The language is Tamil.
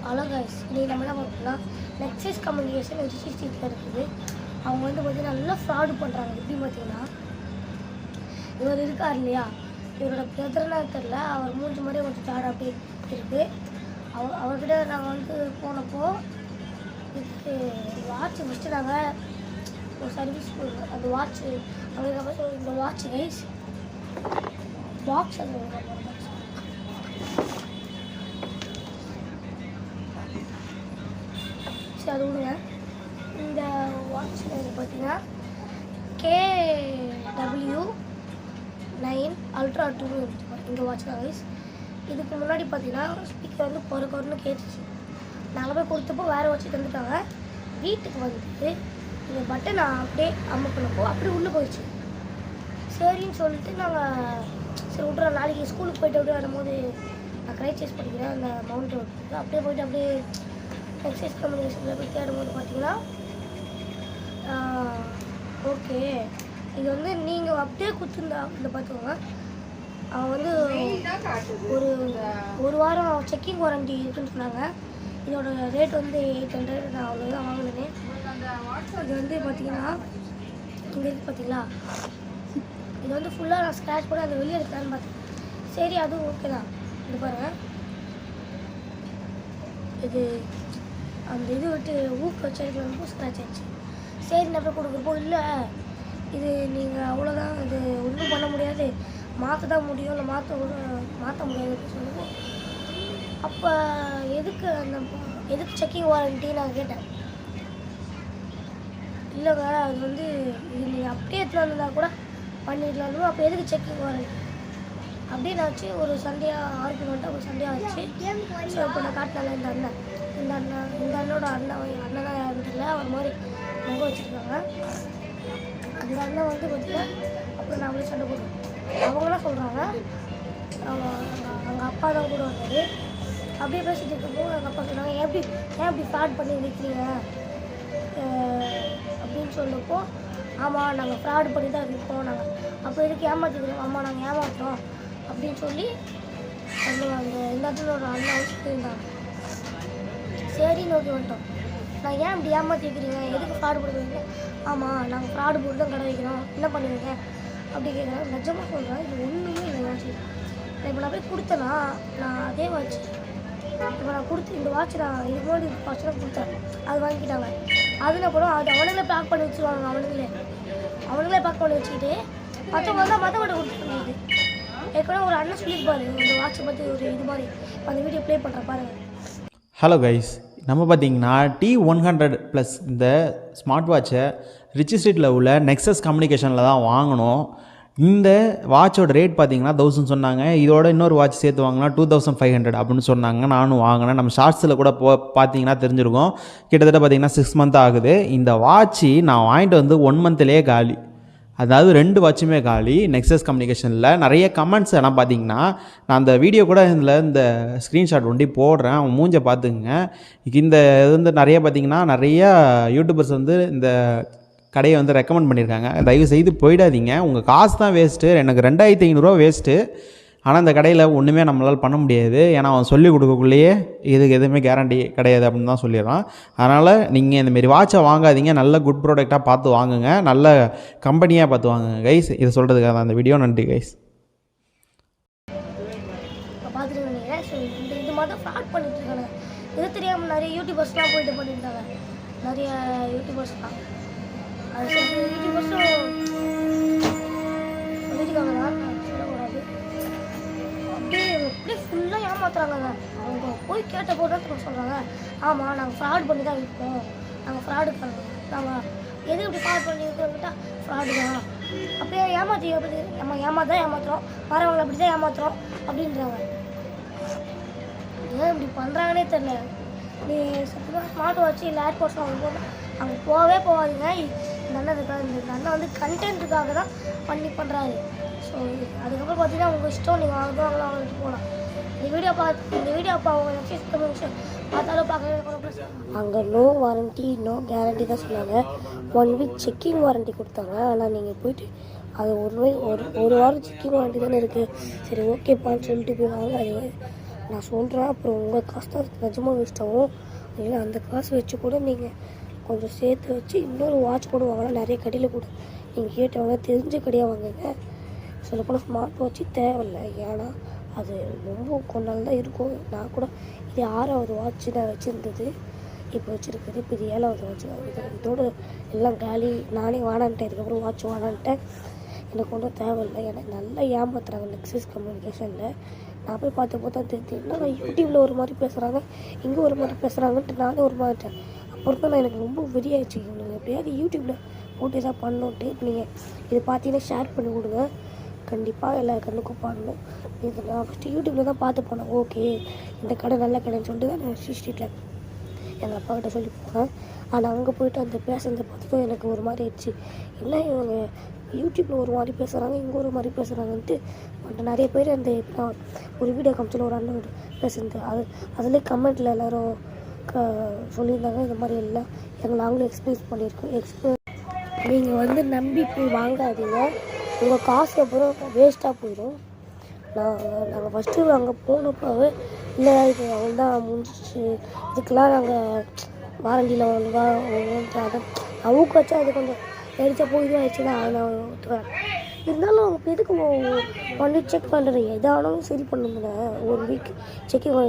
ஹலோ கைஸ், இன்றைக்கி நம்ம என்ன பார்த்தோம்னா நெக்ஸஸ் கம்யூனிகேஷன் HCCல இருக்குது. அவங்க வந்து பார்த்தீங்கன்னா நல்லா ஃப்ராடு பண்ணுறாங்க. எப்படி பார்த்தீங்கன்னா, இவர் இருக்கார் இல்லையா, இவரோட பிரதர்னா தெரில, அவர் மூஞ்சி மாதிரியே கொஞ்சம் ஜாட அப்படி இருக்குது. அவர்கிட்ட நாங்கள் வந்து போனப்போ இதுக்கு வாட்ச் ஃபஸ்ட்டு நாங்கள் ஒரு சர்வீஸ் கொடுக்குறோம். அந்த வாட்ச்சு அவங்களுக்கு இந்த வாட்ச் கைஸ் பாக்ஸ் அது அது விடுங்க. இந்த வாட்ச் பார்த்தீங்கன்னா KW9 Ultra 2 இந்த வாட்ச் தான் கைஸ். இதுக்கு முன்னாடி பார்த்தீங்கன்னா ஸ்பீக்கர் வந்து பொறுக்கொருன்னு கேட்டுச்சு. நாங்கள் போய் கொடுத்தப்போ வேறு வாட்ச் தந்துட்டாங்க. வீட்டுக்கு வந்துட்டு இந்த பட்டன் அப்படியே அமுக்கினப்போ அப்படியே உள்ளே போயிடுச்சு. சரின்னு சொல்லிட்டு நாங்கள் சரி விட்றோம், நாளைக்கு ஸ்கூலுக்கு போய்ட்டு அப்படியே வரும்போது நான் கிரைச்சேஸ் படிக்கிறேன் அந்த மவுண்ட் ரோட், அப்படியே போய்ட்டு அப்படியே நெக்ஸஸ் கம்யூனிகேஷனில் போய் தேடும்போது பார்த்தீங்கன்னா ஓகே இது வந்து நீங்கள் அப்படியே கொடுத்துருந்தா இந்த பார்த்துக்கோங்க. அவன் வந்து ஒரு வாரம் செக்கிங் வாரண்டி இருக்குன்னு சொன்னாங்க. இதோட ரேட் வந்து 800. நான் அவ்வளோதான் வாங்கினேன். இது வந்து பார்த்தீங்கன்னா இங்கே இருக்குது பார்த்தீங்களா, இது வந்து ஃபுல்லாக நான் ஸ்க்ராட்ச் பண்ணி அதை வெளியே எடுக்கலான்னு பார்த்தேன். சரி அதுவும் ஓகே தான். இது பாருங்கள், இது அந்த இது விட்டு ஊக்கு வச்சிருக்கிறப்போ ஸ்க்ராட்ச் ஆச்சு. சரி நம்ம கொடுக்குறப்போ இல்லை இது நீங்கள் அவ்வளோதான், இது ஒன்றும் பண்ண முடியாது, மாற்ற தான் முடியும், இல்லை மாற்ற முடியாதுன்னு சொல்லுவோம். அப்போ எதுக்கு செக்கிங் வாரண்ட்டி நான் கேட்டேன். இல்லைங்க அது வந்து இது நீங்கள் அப்படியே எடுத்துகிட்டு வந்தால் கூட பண்ணிடலாம், அப்போ எதுக்கு செக்கிங் வாரண்ட்டி அப்படின்னு ஆச்சு. ஒரு சண்டையாக ஆர்குமெண்ட்டாக ஒரு சண்டையாக ஆச்சு. ஸோ இப்போ நான் காட்டினால இந்த அண்ணனோட அண்ணனா யாருன்னு தெரியல, அவர் மாதிரி முகம் வச்சுருக்காங்க. அந்த அண்ணன் வந்து பார்த்தீங்கன்னா அப்புறம் நான் அப்படியே சண்டை போடுவேன். அவங்களாம் சொல்கிறாங்க அவங்க அப்பா தான் கூட வந்தார். அப்படியே பேசிட்டு இருக்கப்போ எங்கள் அப்பா சொன்னாங்க ஏன் இப்படி ஃப்ராட் பண்ணி விற்கிறீங்க அப்படின்னு சொல்லப்போ, ஆமாம் நாங்கள் ஃப்ராட் பண்ணி தான் விற்போம், நாங்கள் அப்போ எதுக்கு ஏமாற்றிக்கிறோம், ஆமாம் நாங்கள் ஏமாற்றுறோம் அப்படின்னு சொல்லி அந்த இந்த இடத்துல ஒரு அண்ணன் வச்சுட்டு இருந்தாங்க. சரி நோக்கி வந்துட்டோம். நான் ஏன் இப்படி ஏமாற்றிக்கிறீங்க, எதுக்கு ஃப்ராடு போடுவீங்க, ஆமாம் நாங்கள் ஃப்ராடு போட்டு தான் கடை வைக்கிறோம், என்ன பண்ணுவீங்க அப்படி கேட்குறேன். நிஜமாக சொல்கிறேன், இது ஒன்றுமே இல்லை வாட்ச். இப்போ நான் போய் கொடுத்தேன்னா நான் அதே வாட்ச் இப்போ நான் கொடுத்து இந்த வாட்ச் நான் இதுக்கு முன்னாடி வாட்ச் தான் கொடுத்தேன், அது வாங்கிக்கிட்டாங்க. அதுனா கூட அது அவனுங்களே பேக் பண்ணி வச்சுருவாங்க. அவனுங்களே பேக் பண்ணி வச்சுக்கிட்டு மற்றவங்க தான் மற்றவங்க கொடுத்துருந்தது. ஏற்கனவே ஒரு அண்ணன் சொல்லியிருப்பாரு இந்த வாட்சை பற்றி ஒரு இது மாதிரி. அந்த வீடியோ ப்ளே பண்ணுற பாருங்கள். ஹலோ கைஸ், நம்ம பார்த்தீங்கன்னா T100+ இந்த ஸ்மார்ட் வாட்சை ரிச்சி ஸ்ட்ரீட்டில் உள்ள நெக்ஸஸ் கம்யூனிகேஷனில் தான் வாங்கினோம். இந்த வாட்சோட ரேட் பார்த்தீங்கன்னா 1000 சொன்னாங்க. இதோட இன்னொரு வாட்ச் சேர்த்து வாங்கினா 2500 அப்படின்னு சொன்னாங்க. நானும் வாங்கினேன். நம்ம ஷார்ட்ஸில் கூட பார்த்தீங்கன்னா தெரிஞ்சிருக்கும். கிட்டத்தட்ட பார்த்தீங்கன்னா 6 மந்த் ஆகுது. இந்த வாட்சி நான் வாங்கிட்டு வந்து 1 மந்த்லேயே காலி. அதாவது 2 வாட்சுமே காலி நெக்ஸஸ் கம்யூனிகேஷனில். நிறைய கமெண்ட்ஸ் எல்லாம் பார்த்தீங்கன்னா நான் அந்த வீடியோ கூட இந்த ஸ்க்ரீன்ஷாட் ஒண்டி போடுறேன், அவன் மூஞ்சை பார்த்துக்குங்க. இந்த இது வந்து நிறையா யூடியூபர்ஸ் வந்து இந்த கடையை வந்து ரெக்கமெண்ட் பண்ணியிருக்காங்க. தயவு செய்து போயிடாதீங்க, உங்கள் காசு தான் வேஸ்ட்டு. எனக்கு 2500 வேஸ்ட்டு. ஆனால் இந்த கடையில் ஒன்றுமே நம்மளால் பண்ண முடியாது. ஏன்னா அவன் சொல்லிக் கொடுக்கக்குள்ளேயே இதுக்கு எதுவுமே கேரண்டி கிடையாது அப்படின்னு தான் சொல்லிடுறான். அதனால் நீங்கள் இந்தமாரி வாட்சை வாங்காதீங்க, நல்ல குட் ப்ராடக்டாக பார்த்து வாங்குங்க, நல்ல கம்பெனியாக பார்த்து வாங்குங்க கைஸ். இதை சொல்கிறதுக்காக தான் அந்த வீடியோ. நன்றி கைஸ். இது மாதிரி தான் ஃப்ராட் பண்ணிட்டு இருக்காங்க. இது தெரியாமல் நிறைய யூடியூபர்ஸ்லாம் போயிட்டு பண்ணியிருந்தாங்க. நிறைய யூடியூபர்ஸ்லாம் அது யூடியூபர்ஸும் சொல்லியிருக்காங்க தான் சொல்லக்கூடாது. அப்படியே ஃபுல்லாக ஏமாத்துறாங்க. அவங்க போய் கேட்ட போது தான் சொல்கிறாங்க, ஆமாம் நாங்கள் ஃப்ராட் பண்ணி தான் விற்போம், நாங்கள் ஃப்ராடு பண்ணுறோம், நாங்கள் எது இப்படி ஃப்ராட் பண்ணி விற்கிறோம்ட்டா ஃப்ராடு தான், அப்படியே நம்ம ஏமாத்துறோம், வரவங்களை அப்படி தான் ஏமாத்துறோம் அப்படின்றாங்க. ஏன் இப்படி பண்ணுறாங்கன்னே தெரியல. நீ சத்தியமாக ஸ்மார்ட் வாட்ச் இல்லை ஏர்போர்ட்ஸ் அங்கே போகவே போகாதீங்க. இந்த அண்ணன் வந்து கண்டென்ட்டுக்காக தான் பண்ணுறாரு. ஸோ அதுக்கப்புறம் பார்த்தீங்கன்னா உங்கள் இஷ்டம், நீங்கள் வாங்கலாம் வாங்கிட்டு போகலாம். இந்த வீடியோ அப்போ அவங்க நெக்ஸஸ் கம்யூனிகேஷன் பார்த்தாலும் பார்க்கவே. அங்கே நோ வாரண்ட்டி நோ கேரண்டி தான் சொன்னாங்க. 1 வீக் செக்கிங் வாரண்ட்டி கொடுத்தாங்க. ஆனால் நீங்கள் போயிட்டு அது ஒரு வாரம் செக்கிங் வாரண்ட்டி தானே இருக்குது, சரி ஓகேப்பான்னு சொல்லிட்டு போய் வாங்காதீங்க. நான் சொல்கிறேன். அப்புறம் உங்கள் காசு தான் நிஜமாக வேஸ்ட் ஆகும். இல்லை அந்த காசு வச்சு கூட நீங்கள் கொஞ்சம் சேர்த்து வச்சு இன்னொரு வாட்ச் கூட வாங்கலாம். நிறைய கடையில் கூட நீங்கள் கேட்டவங்க தெரிஞ்ச கடையாக வாங்குங்க. சொல்லப்போனால் ஸ்மார்ட் வாட்ச்சு தேவையில்லை. ஏன்னா அது ரொம்ப கொஞ்ச நாள் தான் இருக்கும். நான் கூட இது 6வது வாட்ச்சு நான் வச்சுருந்தது, இப்போ வச்சுருக்குது. இப்போ இது 7வது வாட்ச். இதோட எல்லாம் காலி. நானே வாடான்ட்டேன். இதுக்கப்புறம் வாட்ச் வாடான்ட்டேன். எனக்கு ஒன்றும் தேவையில்லை. எனக்கு நல்லா ஏமாத்துறாங்க நெக்ஸஸ் கம்யூனிகேஷனில். நான் போய் பார்த்தப்போ தான் தெரியுதுன்னா யூடியூப்பில் ஒரு மாதிரி பேசுகிறாங்க, இங்கே ஒரு மாதிரி பேசுகிறாங்கன்ட்டு நானே ஒரு மாதிரிட்டேன். அப்புறம் தான் நான் எனக்கு ரொம்ப வெறியாயிடுச்சு. நீங்கள் எப்படியாவது யூடியூப்பில் போட்டு எதாவது பண்ணோன்ட்டு நீங்கள் இது பார்த்தீங்கன்னா ஷேர் பண்ணி கொடுங்க. கண்டிப்பாக எல்லா கண்ணுக்கும் பண்ணணும். இது நான் ஃபஸ்ட்டு யூடியூப்பில் தான் பார்த்து போனேன். ஓகே இந்த கடை நல்ல கடைன்னு சொல்லிட்டு தான் நான் ஸ்ட்ரீட்டில் எங்கள் அப்பா கிட்ட சொல்லி போனேன். ஆனால் அங்கே போய்ட்டு அந்த பேசுறதை பார்த்துட்டு எனக்கு ஒரு மாதிரி ஆயிடுச்சு. என்ன இவங்க யூடியூப்பில் ஒரு மாதிரி பேசுகிறாங்க, இங்கே ஒரு மாதிரி பேசுகிறாங்கன்ட்டு. பட் நிறைய பேர் அந்த நான் ஒரு வீடியோ காமிச்சில் ஒரு அண்ணன் பேசுகிறது அதில் கமெண்ட்டில் எல்லோரும் சொல்லியிருந்தாங்க. இந்த மாதிரி எல்லாம் நாங்களும் எக்ஸ்பீரியன்ஸ் பண்ணியிருக்கோம். நீங்கள் நம்பி போய் வாங்காதீங்க. உங்கள் காசு அப்புறம் வேஸ்ட்டாக போயிடும். நாங்கள் ஃபஸ்ட்டு அங்கே போனப்போவே இல்லை இது அவங்க தான் முடிஞ்சிச்சு, இதுக்கெலாம் நாங்கள் வாரண்டியில் அவங்க வச்சா அது கொஞ்சம் எடுத்த போய் இதுவாகிடுச்சு தான் நான் ஒத்துக்கிறேன். இருந்தாலும் அவங்க எதுக்கு 1 வீக் செக் பண்ணுறீங்க? எதானாலும் சரி பண்ணுங்க. 1 வீக் செக்கிங்